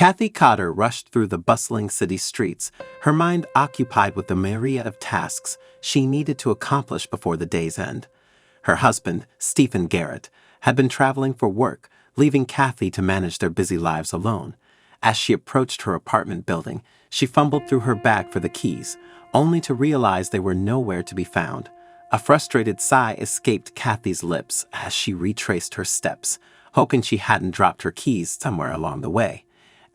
Kathy Cotter rushed through the bustling city streets, her mind occupied with the myriad of tasks she needed to accomplish before the day's end. Her husband, Stephen Garrett, had been traveling for work, leaving Kathy to manage their busy lives alone. As she approached her apartment building, she fumbled through her bag for the keys, only to realize they were nowhere to be found. A frustrated sigh escaped Kathy's lips as she retraced her steps, hoping she hadn't dropped her keys somewhere along the way.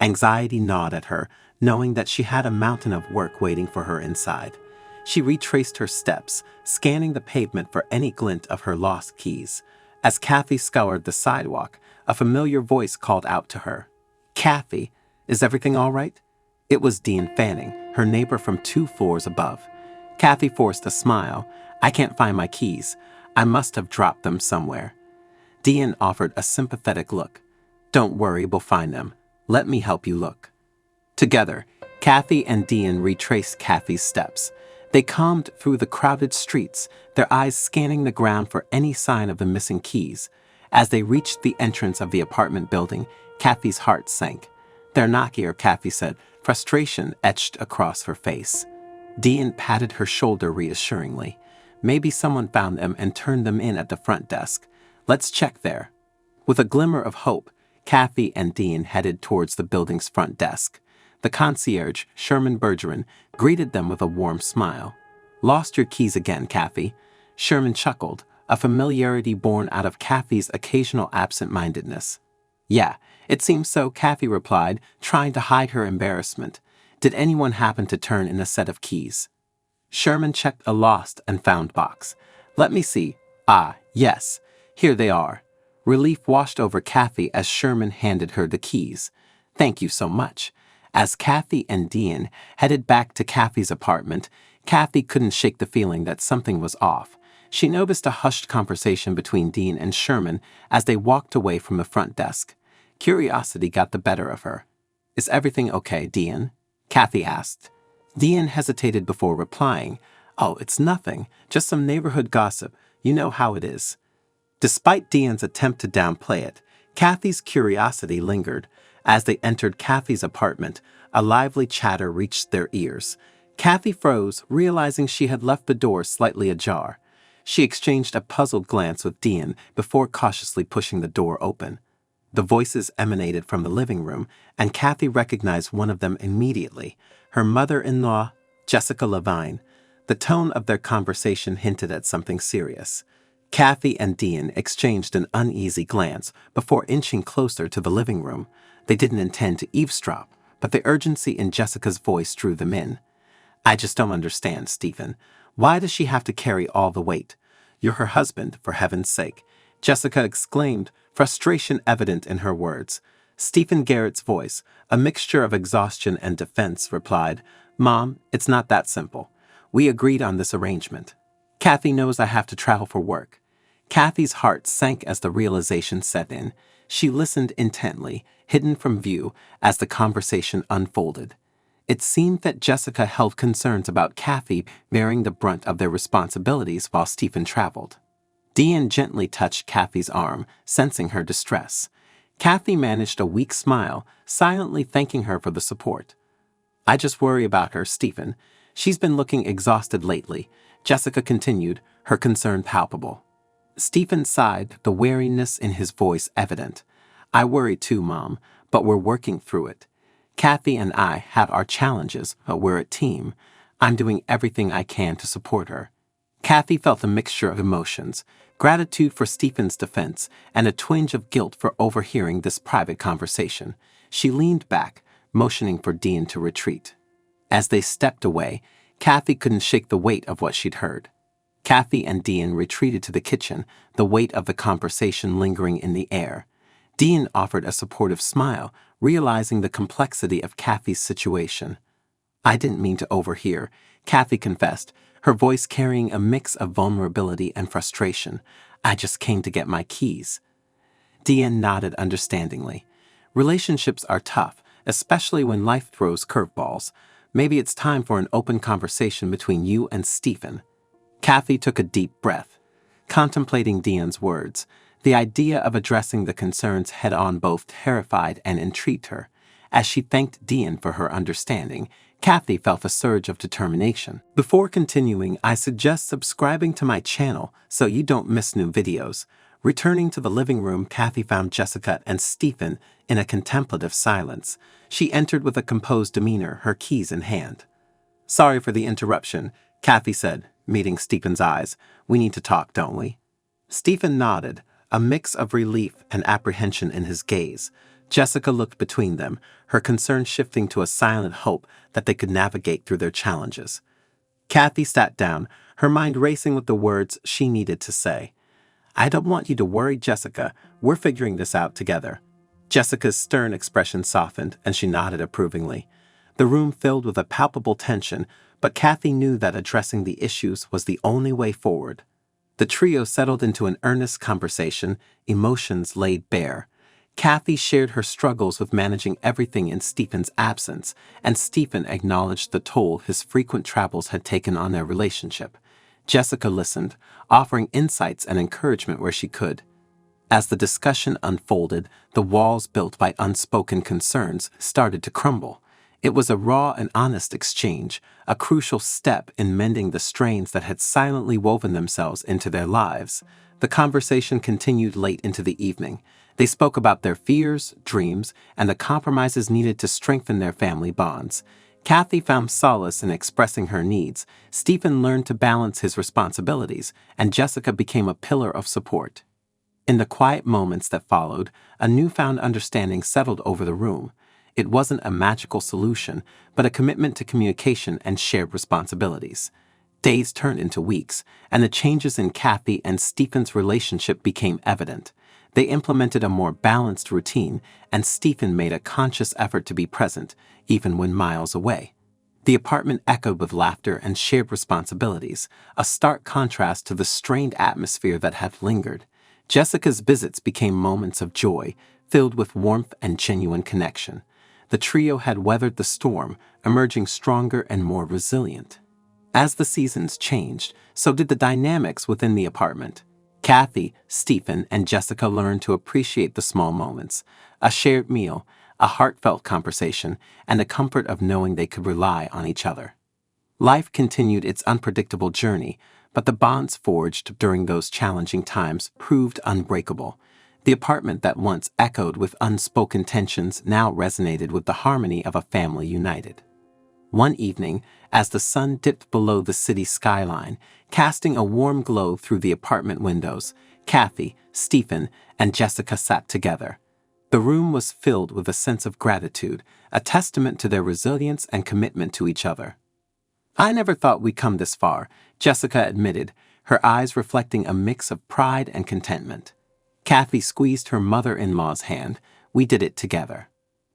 Anxiety gnawed at her, knowing that she had a mountain of work waiting for her inside. She retraced her steps, scanning the pavement for any glint of her lost keys. As Kathy scoured the sidewalk, a familiar voice called out to her. "Kathy, is everything all right?" It was Dean Fanning, her neighbor from 2 floors above. Kathy forced a smile. "I can't find my keys. I must have dropped them somewhere." Dean offered a sympathetic look. "Don't worry, we'll find them. Let me help you look." Together, Kathy and Dean retraced Kathy's steps. They combed through the crowded streets, their eyes scanning the ground for any sign of the missing keys. As they reached the entrance of the apartment building, Kathy's heart sank. "They're not here," Kathy said, frustration etched across her face. Dean patted her shoulder reassuringly. "Maybe someone found them and turned them in at the front desk. Let's check there." With a glimmer of hope, Kathy and Dean headed towards the building's front desk. The concierge, Sherman Bergeron, greeted them with a warm smile. "Lost your keys again, Kathy." Sherman chuckled, a familiarity born out of Kathy's occasional absent-mindedness. "Yeah, it seems so," Kathy replied, trying to hide her embarrassment. "Did anyone happen to turn in a set of keys?" Sherman checked a lost and found box. "Let me see. Ah, yes. Here they are." Relief washed over Kathy as Sherman handed her the keys. "Thank you so much." As Kathy and Dean headed back to Kathy's apartment, Kathy couldn't shake the feeling that something was off. She noticed a hushed conversation between Dean and Sherman as they walked away from the front desk. Curiosity got the better of her. "Is everything okay, Dean?" Kathy asked. Dean hesitated before replying. "Oh, it's nothing. Just some neighborhood gossip. You know how it is." Despite Dean's attempt to downplay it, Kathy's curiosity lingered. As they entered Kathy's apartment, a lively chatter reached their ears. Kathy froze, realizing she had left the door slightly ajar. She exchanged a puzzled glance with Dean before cautiously pushing the door open. The voices emanated from the living room, and Kathy recognized one of them immediately, her mother-in-law, Jessica Levine. The tone of their conversation hinted at something serious. Kathy and Dean exchanged an uneasy glance before inching closer to the living room. They didn't intend to eavesdrop, but the urgency in Jessica's voice drew them in. "I just don't understand, Stephen. Why does she have to carry all the weight? You're her husband, for heaven's sake," Jessica exclaimed, frustration evident in her words. Stephen Garrett's voice, a mixture of exhaustion and defense, replied, "Mom, it's not that simple. We agreed on this arrangement. Kathy knows I have to travel for work." Kathy's heart sank as the realization set in. She listened intently, hidden from view, as the conversation unfolded. It seemed that Jessica held concerns about Kathy bearing the brunt of their responsibilities while Stephen traveled. Dean gently touched Kathy's arm, sensing her distress. Kathy managed a weak smile, silently thanking her for the support. "I just worry about her, Stephen. She's been looking exhausted lately," Jessica continued, her concern palpable. Stephen sighed, the weariness in his voice evident. "I worry too, Mom, but we're working through it. Kathy and I have our challenges, but we're a team. I'm doing everything I can to support her." Kathy felt a mixture of emotions, gratitude for Stephen's defense, and a twinge of guilt for overhearing this private conversation. She leaned back, motioning for Dean to retreat. As they stepped away, Kathy couldn't shake the weight of what she'd heard. Kathy and Dean retreated to the kitchen, the weight of the conversation lingering in the air. Dean offered a supportive smile, realizing the complexity of Kathy's situation. "I didn't mean to overhear," Kathy confessed, her voice carrying a mix of vulnerability and frustration. "I just came to get my keys." Dean nodded understandingly. Relationships are tough, especially when life throws curveballs. Maybe it's time for an open conversation between you and Stephen. Kathy took a deep breath, contemplating Dean's words. The idea of addressing the concerns head-on both terrified and intrigued her. As she thanked Dean for her understanding, Kathy felt a surge of determination. Before continuing, I suggest subscribing to my channel so you don't miss new videos. Returning to the living room, Kathy found Jessica and Stephen in a contemplative silence. She entered with a composed demeanor, her keys in hand. "Sorry for the interruption," Kathy said, meeting Stephen's eyes. "We need to talk, don't we?" Stephen nodded, a mix of relief and apprehension in his gaze. Jessica looked between them, her concern shifting to a silent hope that they could navigate through their challenges. Kathy sat down, her mind racing with the words she needed to say. "I don't want you to worry, Jessica. We're figuring this out together." Jessica's stern expression softened, and she nodded approvingly. The room filled with a palpable tension, but Kathy knew that addressing the issues was the only way forward. The trio settled into an earnest conversation, emotions laid bare. Kathy shared her struggles with managing everything in Stephen's absence, and Stephen acknowledged the toll his frequent travels had taken on their relationship. Jessica listened, offering insights and encouragement where she could. As the discussion unfolded, the walls built by unspoken concerns started to crumble. It was a raw and honest exchange, a crucial step in mending the strains that had silently woven themselves into their lives. The conversation continued late into the evening. They spoke about their fears, dreams, and the compromises needed to strengthen their family bonds. Kathy found solace in expressing her needs, Stephen learned to balance his responsibilities, and Jessica became a pillar of support. In the quiet moments that followed, a newfound understanding settled over the room. It wasn't a magical solution, but a commitment to communication and shared responsibilities. Days turned into weeks, and the changes in Kathy and Stephen's relationship became evident. They implemented a more balanced routine, and Stephen made a conscious effort to be present, even when miles away. The apartment echoed with laughter and shared responsibilities, a stark contrast to the strained atmosphere that had lingered. Jessica's visits became moments of joy, filled with warmth and genuine connection. The trio had weathered the storm, emerging stronger and more resilient. As the seasons changed, so did the dynamics within the apartment. Kathy, Stephen, and Jessica learned to appreciate the small moments, a shared meal, a heartfelt conversation, and the comfort of knowing they could rely on each other. Life continued its unpredictable journey, but the bonds forged during those challenging times proved unbreakable. The apartment that once echoed with unspoken tensions now resonated with the harmony of a family united. One evening, as the sun dipped below the city skyline, casting a warm glow through the apartment windows, Kathy, Stephen, and Jessica sat together. The room was filled with a sense of gratitude, a testament to their resilience and commitment to each other. "I never thought we'd come this far," Jessica admitted, her eyes reflecting a mix of pride and contentment. Kathy squeezed her mother-in-law's hand. "We did it together."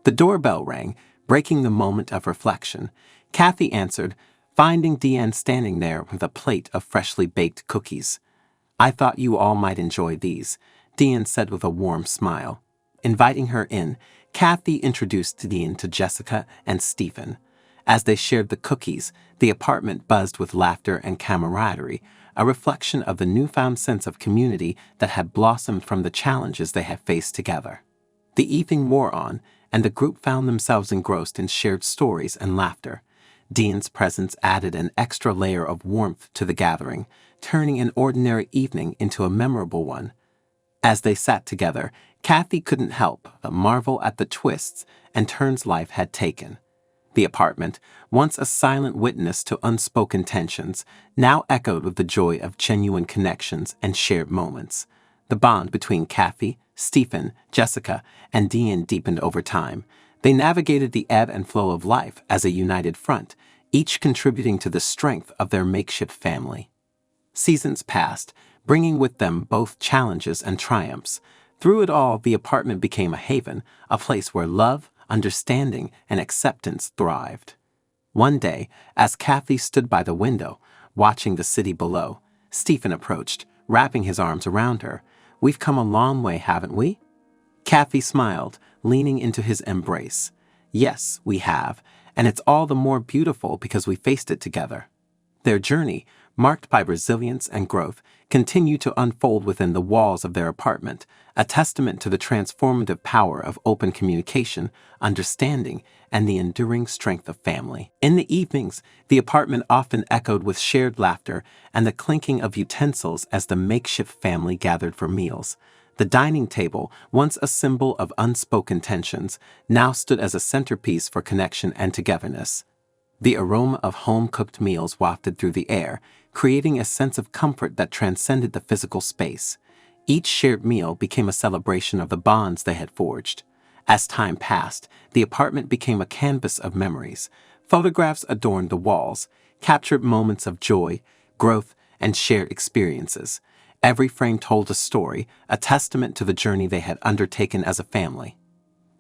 The doorbell rang, breaking the moment of reflection. Kathy answered, finding Deanne standing there with a plate of freshly baked cookies. "I thought you all might enjoy these," Deanne said with a warm smile. Inviting her in, Kathy introduced Deanne to Jessica and Stephen. As they shared the cookies, the apartment buzzed with laughter and camaraderie, a reflection of the newfound sense of community that had blossomed from the challenges they had faced together. The evening wore on, and the group found themselves engrossed in shared stories and laughter. Dean's presence added an extra layer of warmth to the gathering, turning an ordinary evening into a memorable one. As they sat together, Kathy couldn't help but marvel at the twists and turns life had taken. The apartment, once a silent witness to unspoken tensions, now echoed with the joy of genuine connections and shared moments. The bond between Kathy, Stephen, Jessica, and Dean deepened over time. They navigated the ebb and flow of life as a united front, each contributing to the strength of their makeshift family. Seasons passed, bringing with them both challenges and triumphs. Through it all, the apartment became a haven, a place where love, understanding, and acceptance thrived. One day, as Kathy stood by the window, watching the city below, Stephen approached, wrapping his arms around her. "We've come a long way, haven't we?" Kathy smiled, leaning into his embrace. "Yes, we have, and it's all the more beautiful because we faced it together." Their journey, marked by resilience and growth, continued to unfold within the walls of their apartment, a testament to the transformative power of open communication, understanding, and the enduring strength of family. In the evenings, the apartment often echoed with shared laughter and the clinking of utensils as the makeshift family gathered for meals. The dining table, once a symbol of unspoken tensions, now stood as a centerpiece for connection and togetherness. The aroma of home-cooked meals wafted through the air, creating a sense of comfort that transcended the physical space. Each shared meal became a celebration of the bonds they had forged. As time passed, the apartment became a canvas of memories. Photographs adorned the walls, captured moments of joy, growth, and shared experiences. Every frame told a story, a testament to the journey they had undertaken as a family.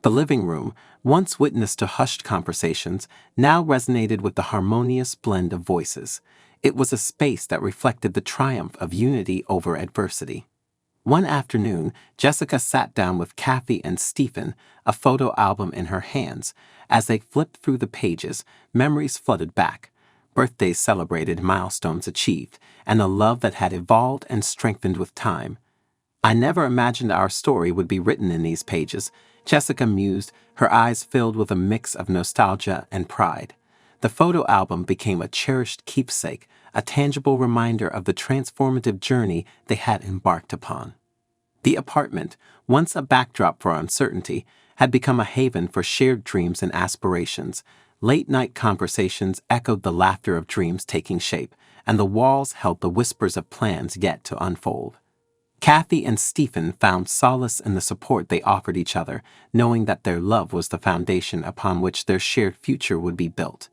The living room, once witness to hushed conversations, now resonated with the harmonious blend of voices. It was a space that reflected the triumph of unity over adversity. One afternoon, Jessica sat down with Kathy and Stephen, a photo album in her hands. As they flipped through the pages, memories flooded back. Birthdays celebrated, milestones achieved, and a love that had evolved and strengthened with time. "I never imagined our story would be written in these pages," Jessica mused, her eyes filled with a mix of nostalgia and pride. The photo album became a cherished keepsake, a tangible reminder of the transformative journey they had embarked upon. The apartment, once a backdrop for uncertainty, had become a haven for shared dreams and aspirations. Late-night conversations echoed the laughter of dreams taking shape, and the walls held the whispers of plans yet to unfold. Kathy and Stephen found solace in the support they offered each other, knowing that their love was the foundation upon which their shared future would be built.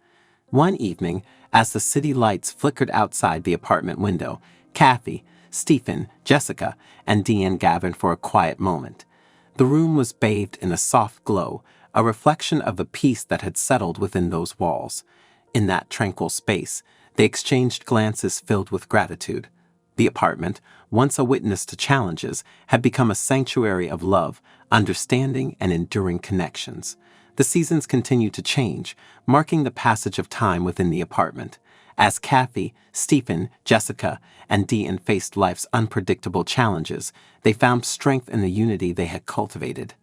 One evening, as the city lights flickered outside the apartment window, Kathy, Stephen, Jessica, and Deanne gathered for a quiet moment. The room was bathed in a soft glow, a reflection of the peace that had settled within those walls. In that tranquil space, they exchanged glances filled with gratitude. The apartment, once a witness to challenges, had become a sanctuary of love, understanding, and enduring connections. The seasons continued to change, marking the passage of time within the apartment. As Kathy, Stephen, Jessica, and Deanne faced life's unpredictable challenges, they found strength in the unity they had cultivated.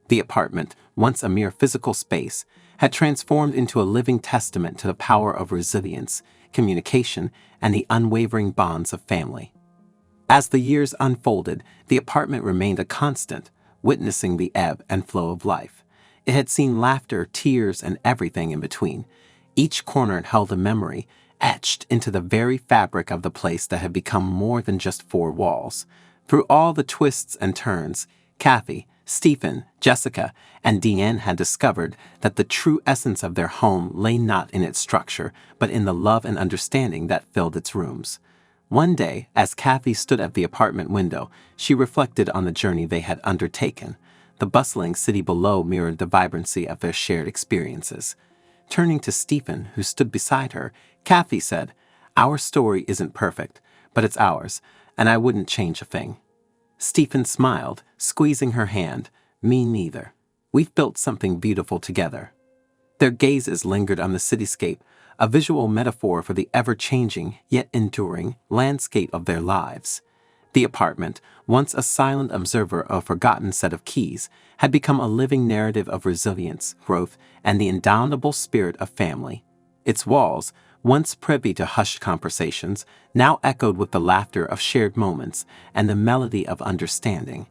The apartment, once a mere physical space, had transformed into a living testament to the power of resilience, communication, and the unwavering bonds of family. As the years unfolded, the apartment remained a constant, witnessing the ebb and flow of life. It had seen laughter, tears, and everything in between. Each corner held a memory, etched into the very fabric of the place that had become more than just four walls. Through all the twists and turns, Kathy, Stephen, Jessica, and Deanne had discovered that the true essence of their home lay not in its structure, but in the love and understanding that filled its rooms. One day, as Kathy stood at the apartment window, she reflected on the journey they had undertaken. The bustling city below mirrored the vibrancy of their shared experiences. Turning to Stephen, who stood beside her, Kathy said, "Our story isn't perfect, but it's ours, and I wouldn't change a thing." Stephen smiled, squeezing her hand. "Me neither. We've built something beautiful together." Their gazes lingered on the cityscape, a visual metaphor for the ever-changing, yet enduring, landscape of their lives. The apartment, once a silent observer of a forgotten set of keys, had become a living narrative of resilience, growth, and the indomitable spirit of family. Its walls, once privy to hushed conversations, now echoed with the laughter of shared moments and the melody of understanding.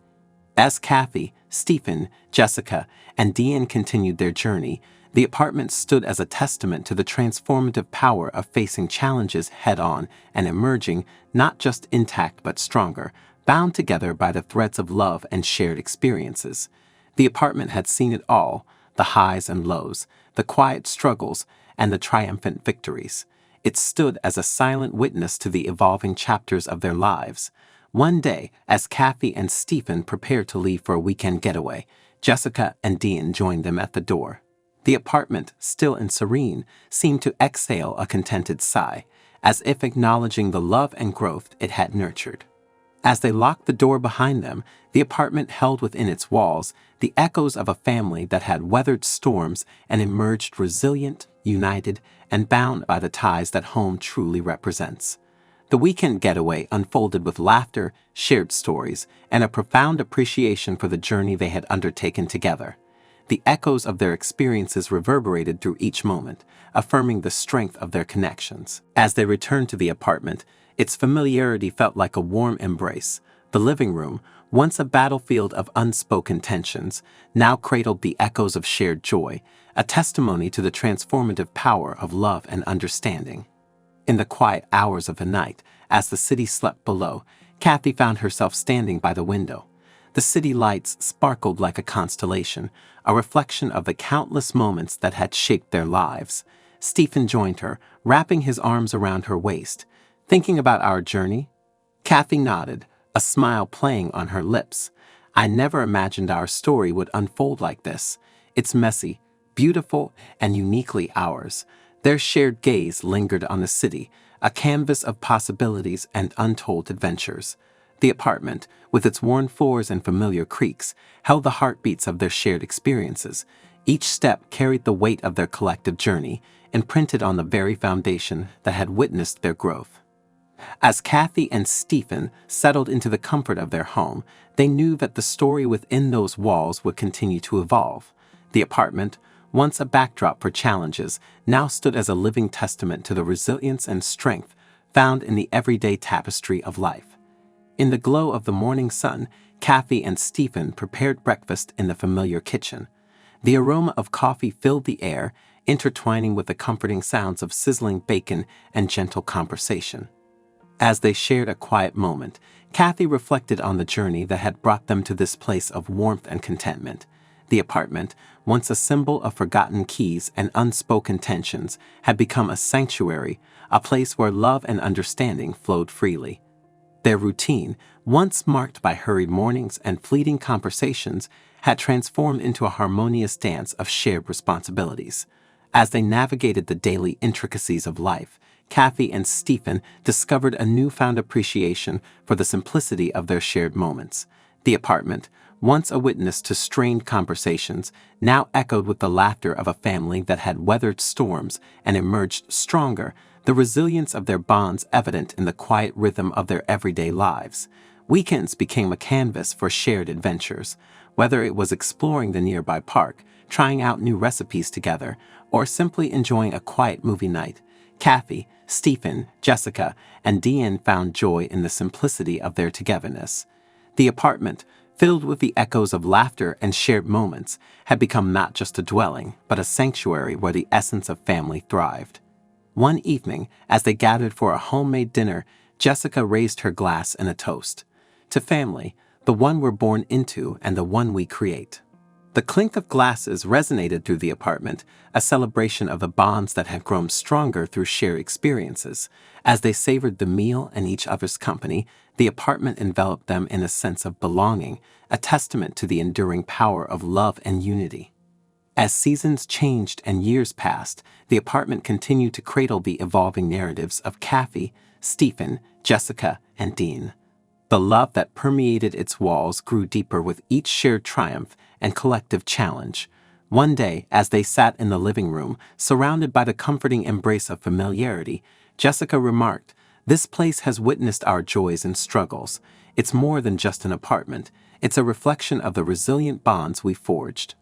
As Kathy, Stephen, Jessica, and Deanne continued their journey, the apartment stood as a testament to the transformative power of facing challenges head-on and emerging not just intact but stronger, bound together by the threads of love and shared experiences. The apartment had seen it all, the highs and lows, the quiet struggles, and the triumphant victories. It stood as a silent witness to the evolving chapters of their lives. One day, as Kathy and Stephen prepared to leave for a weekend getaway, Jessica and Dean joined them at the door. The apartment, still and serene, seemed to exhale a contented sigh, as if acknowledging the love and growth it had nurtured. As they locked the door behind them, the apartment held within its walls the echoes of a family that had weathered storms and emerged resilient, united, and bound by the ties that home truly represents. The weekend getaway unfolded with laughter, shared stories, and a profound appreciation for the journey they had undertaken together. The echoes of their experiences reverberated through each moment, affirming the strength of their connections. As they returned to the apartment, its familiarity felt like a warm embrace. The living room, once a battlefield of unspoken tensions, now cradled the echoes of shared joy, a testimony to the transformative power of love and understanding. In the quiet hours of the night, as the city slept below, Kathy found herself standing by the window. The city lights sparkled like a constellation, a reflection of the countless moments that had shaped their lives. Stephen joined her, wrapping his arms around her waist. "Thinking about our journey?" Kathy nodded, a smile playing on her lips. "I never imagined our story would unfold like this. It's messy, beautiful, and uniquely ours." Their shared gaze lingered on the city, a canvas of possibilities and untold adventures. The apartment, with its worn floors and familiar creaks, held the heartbeats of their shared experiences. Each step carried the weight of their collective journey, imprinted on the very foundation that had witnessed their growth. As Kathy and Stephen settled into the comfort of their home, they knew that the story within those walls would continue to evolve. The apartment, once a backdrop for challenges, now stood as a living testament to the resilience and strength found in the everyday tapestry of life. In the glow of the morning sun, Kathy and Stephen prepared breakfast in the familiar kitchen. The aroma of coffee filled the air, intertwining with the comforting sounds of sizzling bacon and gentle conversation. As they shared a quiet moment, Kathy reflected on the journey that had brought them to this place of warmth and contentment. The apartment, once a symbol of forgotten keys and unspoken tensions, had become a sanctuary, a place where love and understanding flowed freely. Their routine, once marked by hurried mornings and fleeting conversations, had transformed into a harmonious dance of shared responsibilities. As they navigated the daily intricacies of life, Kathy and Stephen discovered a newfound appreciation for the simplicity of their shared moments. The apartment, once a witness to strained conversations, now echoed with the laughter of a family that had weathered storms and emerged stronger, the resilience of their bonds evident in the quiet rhythm of their everyday lives. Weekends became a canvas for shared adventures. Whether it was exploring the nearby park, trying out new recipes together, or simply enjoying a quiet movie night, Kathy, Stephen, Jessica, and Deanne found joy in the simplicity of their togetherness. The apartment, filled with the echoes of laughter and shared moments, had become not just a dwelling, but a sanctuary where the essence of family thrived. One evening, as they gathered for a homemade dinner, Jessica raised her glass in a toast. "To family, the one we're born into and the one we create." The clink of glasses resonated through the apartment, a celebration of the bonds that had grown stronger through shared experiences. As they savored the meal and each other's company, the apartment enveloped them in a sense of belonging, a testament to the enduring power of love and unity. As seasons changed and years passed, the apartment continued to cradle the evolving narratives of Kathy, Stephen, Jessica, and Dean. The love that permeated its walls grew deeper with each shared triumph and collective challenge. One day, as they sat in the living room, surrounded by the comforting embrace of familiarity, Jessica remarked, "This place has witnessed our joys and struggles. It's more than just an apartment. It's a reflection of the resilient bonds we forged."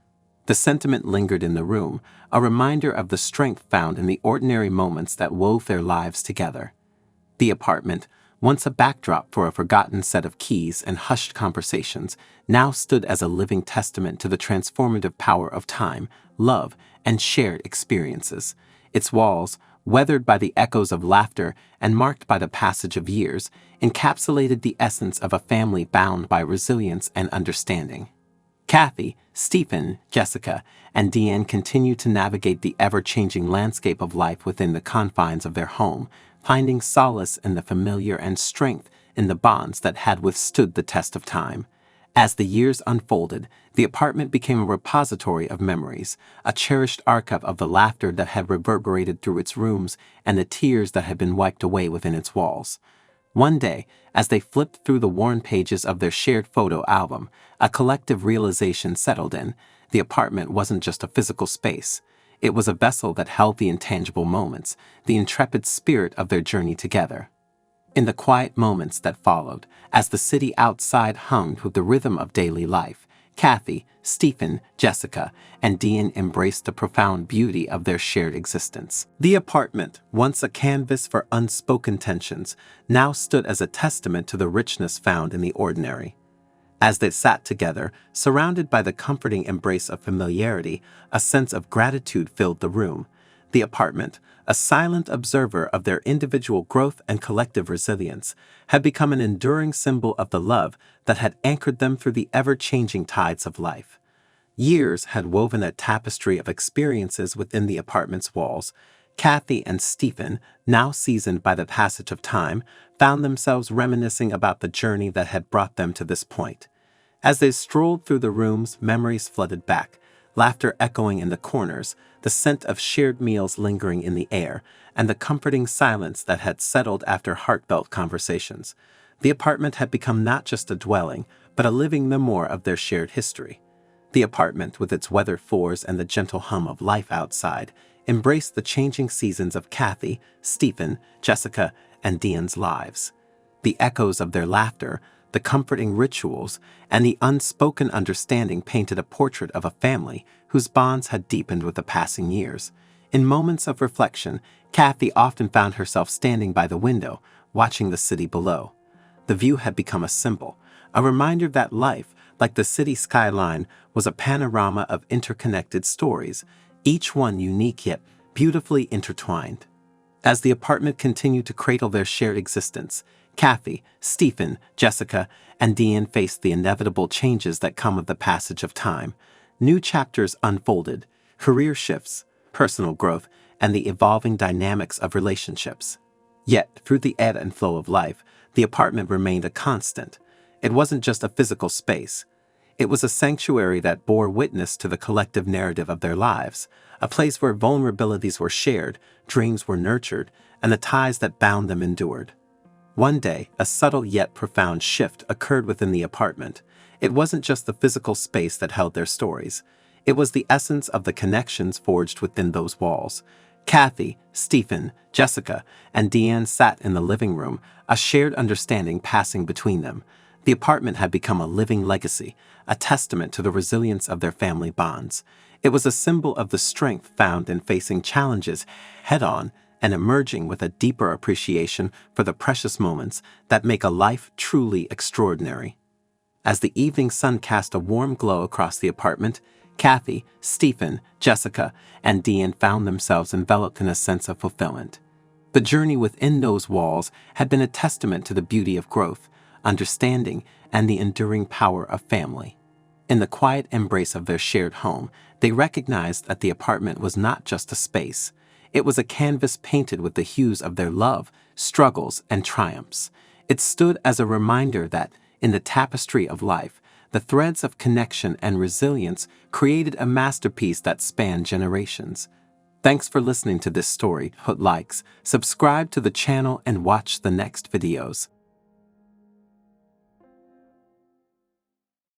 The sentiment lingered in the room, a reminder of the strength found in the ordinary moments that wove their lives together. The apartment, once a backdrop for a forgotten set of keys and hushed conversations, now stood as a living testament to the transformative power of time, love, and shared experiences. Its walls, weathered by the echoes of laughter and marked by the passage of years, encapsulated the essence of a family bound by resilience and understanding. Kathy, Stephen, Jessica, and Deanne continued to navigate the ever-changing landscape of life within the confines of their home, finding solace in the familiar and strength in the bonds that had withstood the test of time. As the years unfolded, the apartment became a repository of memories, a cherished archive of the laughter that had reverberated through its rooms and the tears that had been wiped away within its walls. One day, as they flipped through the worn pages of their shared photo album, a collective realization settled in. The apartment wasn't just a physical space. It was a vessel that held the intangible moments, the intrepid spirit of their journey together. In the quiet moments that followed, as the city outside hummed with the rhythm of daily life, Kathy, Stephen, Jessica, and Dean embraced the profound beauty of their shared existence. The apartment, once a canvas for unspoken tensions, now stood as a testament to the richness found in the ordinary. As they sat together, surrounded by the comforting embrace of familiarity, a sense of gratitude filled the room. The apartment, a silent observer of their individual growth and collective resilience, had become an enduring symbol of the love that had anchored them through the ever-changing tides of life. Years had woven a tapestry of experiences within the apartment's walls. Kathy and Stephen, now seasoned by the passage of time, found themselves reminiscing about the journey that had brought them to this point. As they strolled through the rooms, memories flooded back, laughter echoing in the corners, the scent of shared meals lingering in the air, and the comforting silence that had settled after heartfelt conversations. The apartment had become not just a dwelling, but a living memoir of their shared history. The apartment, with its weathered floors and the gentle hum of life outside, embraced the changing seasons of Kathy, Stephen, Jessica, and Dean's lives. The echoes of their laughter, the comforting rituals, and the unspoken understanding painted a portrait of a family whose bonds had deepened with the passing years. In moments of reflection, Kathy often found herself standing by the window, watching the city below. The view had become a symbol, a reminder that life, like the city skyline, was a panorama of interconnected stories, each one unique yet beautifully intertwined. As the apartment continued to cradle their shared existence, Kathy, Stephen, Jessica, and Dean faced the inevitable changes that come with the passage of time. New chapters unfolded, career shifts, personal growth, and the evolving dynamics of relationships. Yet, through the ebb and flow of life, the apartment remained a constant. It wasn't just a physical space. It was a sanctuary that bore witness to the collective narrative of their lives, a place where vulnerabilities were shared, dreams were nurtured, and the ties that bound them endured. One day, a subtle yet profound shift occurred within the apartment. It wasn't just the physical space that held their stories. It was the essence of the connections forged within those walls. Kathy, Stephen, Jessica, and Deanne sat in the living room, a shared understanding passing between them. The apartment had become a living legacy, a testament to the resilience of their family bonds. It was a symbol of the strength found in facing challenges head-on and emerging with a deeper appreciation for the precious moments that make a life truly extraordinary. As the evening sun cast a warm glow across the apartment, Kathy, Stephen, Jessica, and Dean found themselves enveloped in a sense of fulfillment. The journey within those walls had been a testament to the beauty of growth, understanding, and the enduring power of family. In the quiet embrace of their shared home, they recognized that the apartment was not just a space. It was a canvas painted with the hues of their love, struggles, and triumphs. It stood as a reminder that, in the tapestry of life, the threads of connection and resilience created a masterpiece that spanned generations. Thanks for listening to this story. Put likes, subscribe to the channel, and watch the next videos.